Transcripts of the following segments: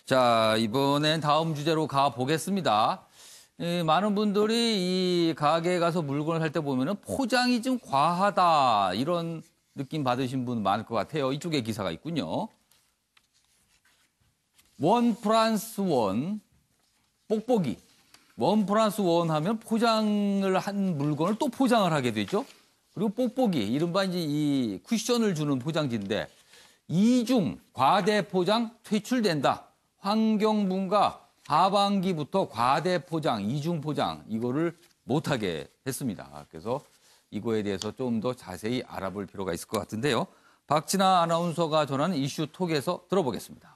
자, 이번엔 다음 주제로 가보겠습니다. 많은 분들이 이 가게에 가서 물건을 살 때 보면은 포장이 좀 과하다 이런 느낌 받으신 분 많을 것 같아요. 이쪽에 기사가 있군요. 원 플러스 원 뽁뽁이. 원 플러스 원 하면 포장을 한 물건을 또 포장을 하게 되죠. 그리고 뽁뽁이, 이른바 이제 이 쿠션을 주는 포장지인데 이중 과대 포장 퇴출된다. 환경부가 하반기부터 과대 포장, 이중 포장 이거를 못하게 했습니다. 그래서 이거에 대해서 좀 더 자세히 알아볼 필요가 있을 것 같은데요. 박진아 아나운서가 전하는 이슈톡에서 들어보겠습니다.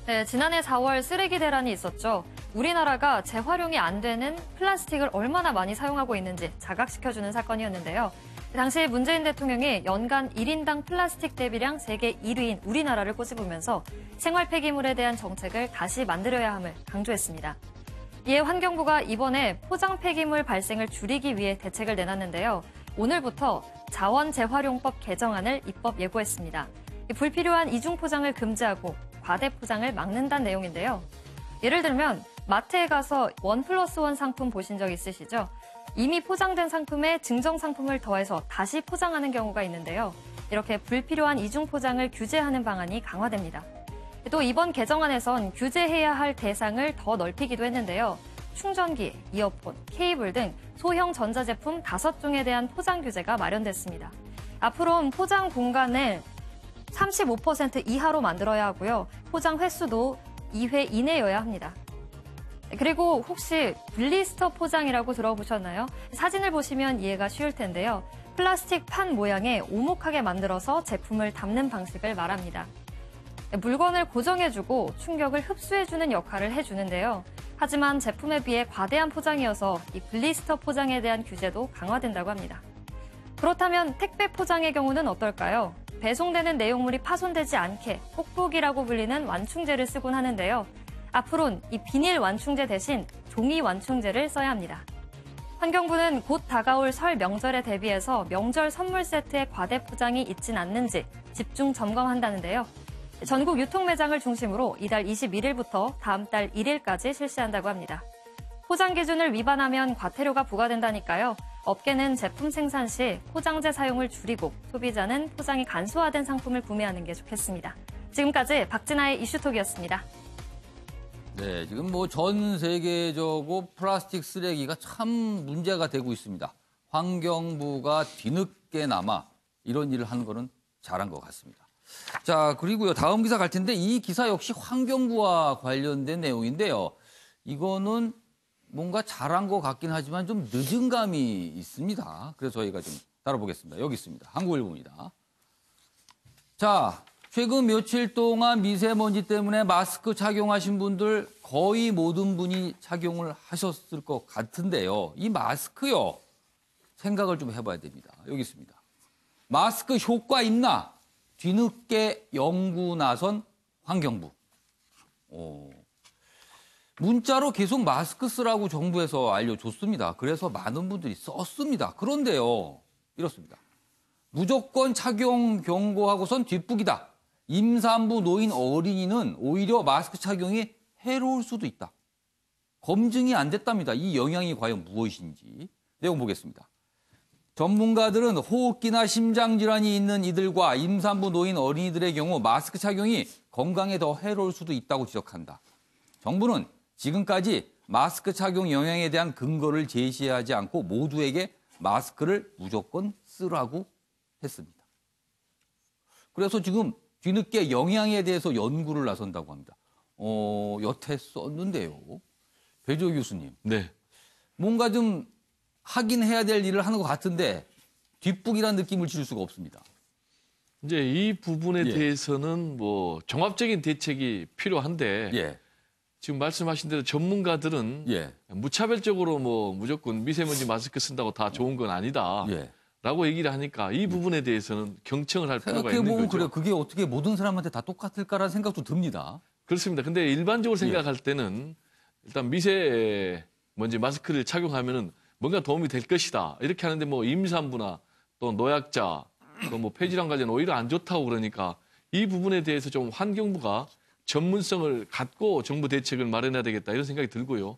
네, 지난해 4월 쓰레기 대란이 있었죠. 우리나라가 재활용이 안 되는 플라스틱을 얼마나 많이 사용하고 있는지 자각시켜주는 사건이었는데요. 당시 문재인 대통령이 연간 1인당 플라스틱 대비량 세계 1위인 우리나라를 꼬집으면서 생활 폐기물에 대한 정책을 다시 만들어야 함을 강조했습니다. 이에 환경부가 이번에 포장 폐기물 발생을 줄이기 위해 대책을 내놨는데요. 오늘부터 자원 재활용법 개정안을 입법 예고했습니다. 불필요한 이중 포장을 금지하고 과대 포장을 막는다는 내용인데요. 예를 들면 마트에 가서 1+1 상품 보신 적 있으시죠? 이미 포장된 상품에 증정 상품을 더해서 다시 포장하는 경우가 있는데요. 이렇게 불필요한 이중 포장을 규제하는 방안이 강화됩니다. 또 이번 개정안에선 규제해야 할 대상을 더 넓히기도 했는데요. 충전기, 이어폰, 케이블 등 소형 전자제품 5종에 대한 포장 규제가 마련됐습니다. 앞으로는 포장 공간을 35% 이하로 만들어야 하고요. 포장 횟수도 2회 이내여야 합니다. 그리고 혹시 블리스터 포장이라고 들어보셨나요? 사진을 보시면 이해가 쉬울 텐데요. 플라스틱 판 모양에 오목하게 만들어서 제품을 담는 방식을 말합니다. 물건을 고정해주고 충격을 흡수해주는 역할을 해주는데요. 하지만 제품에 비해 과대한 포장이어서 이 블리스터 포장에 대한 규제도 강화된다고 합니다. 그렇다면 택배 포장의 경우는 어떨까요? 배송되는 내용물이 파손되지 않게 뽁뽁이라고 불리는 완충제를 쓰곤 하는데요. 앞으로는 이 비닐 완충제 대신 종이 완충제를 써야 합니다. 환경부는 곧 다가올 설 명절에 대비해서 명절 선물 세트에 과대 포장이 있진 않는지 집중 점검한다는데요. 전국 유통매장을 중심으로 이달 21일부터 다음 달 1일까지 실시한다고 합니다. 포장 기준을 위반하면 과태료가 부과된다니까요. 업계는 제품 생산 시 포장재 사용을 줄이고 소비자는 포장이 간소화된 상품을 구매하는 게 좋겠습니다. 지금까지 박진아의 이슈톡이었습니다. 네, 지금 뭐 전 세계적으로 플라스틱 쓰레기가 참 문제가 되고 있습니다. 환경부가 뒤늦게나마 이런 일을 하는 거는 잘한 것 같습니다. 자, 그리고요, 다음 기사 갈 텐데 이 기사 역시 환경부와 관련된 내용인데요. 이거는 뭔가 잘한 것 같긴 하지만 좀 늦은 감이 있습니다. 그래서 저희가 좀 다뤄보겠습니다. 여기 있습니다. 한국일보입니다. 자, 최근 며칠 동안 미세먼지 때문에 마스크 착용하신 분들 거의 모든 분이 착용을 하셨을 것 같은데요. 이 마스크요, 생각을 좀 해봐야 됩니다. 여기 있습니다. 마스크 효과 있나? 뒤늦게 연구 나선 환경부. 문자로 계속 마스크 쓰라고 정부에서 알려줬습니다. 그래서 많은 분들이 썼습니다. 그런데요, 이렇습니다. 무조건 착용 경고하고선 뒷북이다. 임산부, 노인, 어린이는 오히려 마스크 착용이 해로울 수도 있다. 검증이 안 됐답니다. 이 영향이 과연 무엇인지. 내용 보겠습니다. 전문가들은 호흡기나 심장질환이 있는 이들과 임산부, 노인, 어린이들의 경우 마스크 착용이 건강에 더 해로울 수도 있다고 지적한다. 정부는 지금까지 마스크 착용 영향에 대한 근거를 제시하지 않고 모두에게 마스크를 무조건 쓰라고 했습니다. 그래서 지금 뒤늦게 영향에 대해서 연구를 나선다고 합니다. 여태 썼는데요. 배조 교수님. 네. 뭔가 좀 하긴 해야 될 일을 하는 것 같은데 뒷북이라는 느낌을 줄 수가 없습니다. 이제 이 부분에 예. 대해서는 뭐 종합적인 대책이 필요한데 예. 지금 말씀하신 대로 전문가들은 예. 무차별적으로 뭐 무조건 미세먼지 마스크 쓴다고 다 좋은 건 아니다. 예. 라고 얘기를 하니까 이 부분에 대해서는 경청을 할 필요가 있는 생각해보면 거죠. 그래요. 그게 어떻게 모든 사람한테 다 똑같을까라는 생각도 듭니다. 그렇습니다. 근데 일반적으로 생각할 때는 일단 미세먼지 마스크를 착용하면은 뭔가 도움이 될 것이다. 이렇게 하는데 뭐 임산부나 또 노약자, 또 뭐 폐질환 관련 오히려 안 좋다고 그러니까 이 부분에 대해서 좀 환경부가 전문성을 갖고 정부 대책을 마련해야 되겠다 이런 생각이 들고요.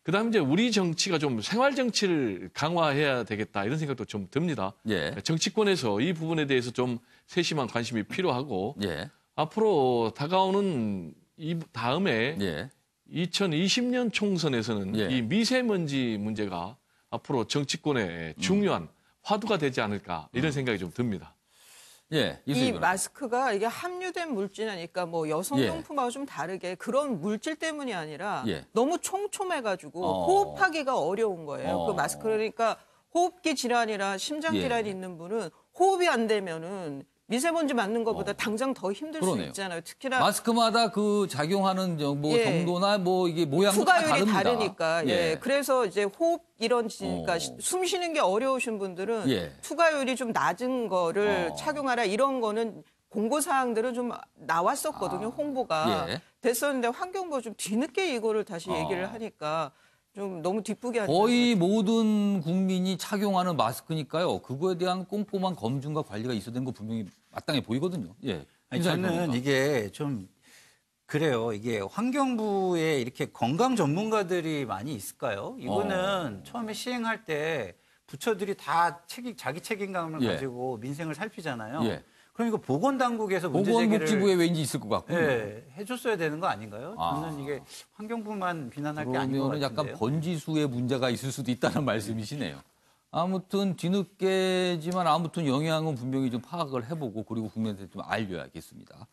그다음 이제 우리 정치가 좀 생활 정치를 강화해야 되겠다 이런 생각도 좀 듭니다. 예. 정치권에서 이 부분에 대해서 좀 세심한 관심이 필요하고 예. 앞으로 다가오는 이 다음에 예. 2020년 총선에서는 예. 이 미세먼지 문제가 앞으로 정치권의 중요한 화두가 되지 않을까 이런 생각이 좀 듭니다. 예. 이 이수진 변호사. 마스크가 이게 함유된 물질이니까 뭐 여성용품하고 좀 다르게 그런 물질 때문이 아니라 예. 너무 촘촘해가지고 어. 호흡하기가 어려운 거예요. 그 마스크 그러니까 호흡기 질환이나 심장 예. 질환이 있는 분은 호흡이 안 되면은 미세먼지 맞는 것보다 당장 더 힘들 그러네요. 수 있잖아요. 특히나 마스크마다 그 작용하는 뭐 예. 정도나 뭐 이게 모양도 다 투과율이 다릅니다. 다르니까. 예. 그래서 이제 호흡 이런 그러니까 어. 숨 쉬는 게 어려우신 분들은 예. 투과율이 좀 낮은 거를 착용하라 이런 거는 공고 사항들은 좀 나왔었거든요. 홍보가 예. 됐었는데 환경부가 좀 뒤늦게 이거를 다시 얘기를 하니까 좀 너무 뒷북이 아니라 거의 모든 국민이 착용하는 마스크니까요. 그거에 대한 꼼꼼한 검증과 관리가 있어야 되는 거 분명히 마땅해 보이거든요. 예. 아니, 김상희 저는 변호사. 이게 좀 그래요. 이게 환경부에 이렇게 건강 전문가들이 많이 있을까요? 이거는 처음에 시행할 때 부처들이 다 자기 책임감을 예. 가지고 민생을 살피잖아요. 예. 그럼 이거 보건당국에서 문제 보건복지부에 제기를 왠지 있을 것 같고. 예, 해줬어야 되는 거 아닌가요? 아. 저는 이게 환경부만 비난할 게 아닌 것 그러면은 같은데요. 약간 번지수의 문제가 있을 수도 있다는 말씀이시네요. 아무튼 뒤늦게지만 아무튼 영향은 분명히 좀 파악을 해보고 그리고 국민한테 좀 알려야겠습니다.